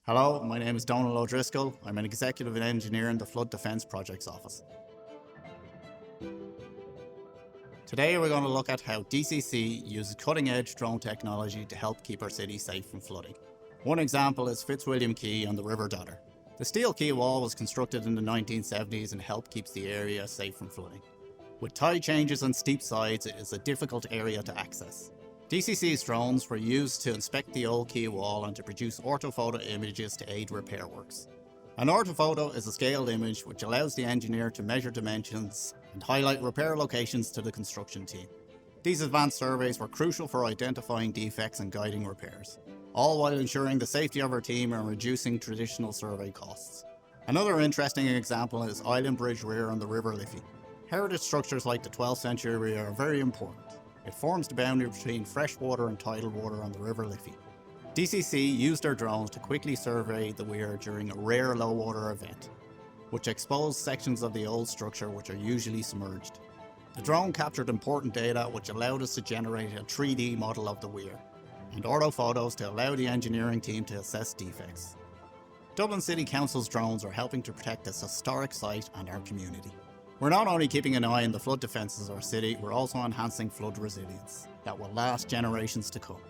Hello, my name is Donald O'Driscoll. I'm an executive engineer in the Flood Defence Projects Office. Today we're going to look at how DCC uses cutting-edge drone technology to help keep our city safe from flooding. One example is Fitzwilliam Quay on the River Dodder. The steel quay wall was constructed in the 1970s and helped keep the area safe from flooding. With tide changes and steep sides, it is a difficult area to access. DCC's drones were used to inspect the old quay wall and to produce orthophoto images to aid repair works. An orthophoto is a scaled image which allows the engineer to measure dimensions and highlight repair locations to the construction team. These advanced surveys were crucial for identifying defects and guiding repairs, all while ensuring the safety of our team and reducing traditional survey costs. Another interesting example is Island Bridge Weir on the River Liffey. Heritage structures like the 12th century weir are very important. It forms the boundary between freshwater and tidal water on the River Liffey. DCC used their drones to quickly survey the weir during a rare low water event, which exposed sections of the old structure which are usually submerged. The drone captured important data which allowed us to generate a 3D model of the weir, and orthophotos to allow the engineering team to assess defects. Dublin City Council's drones are helping to protect this historic site and our community. We're not only keeping an eye on the flood defences of our city, we're also enhancing flood resilience that will last generations to come.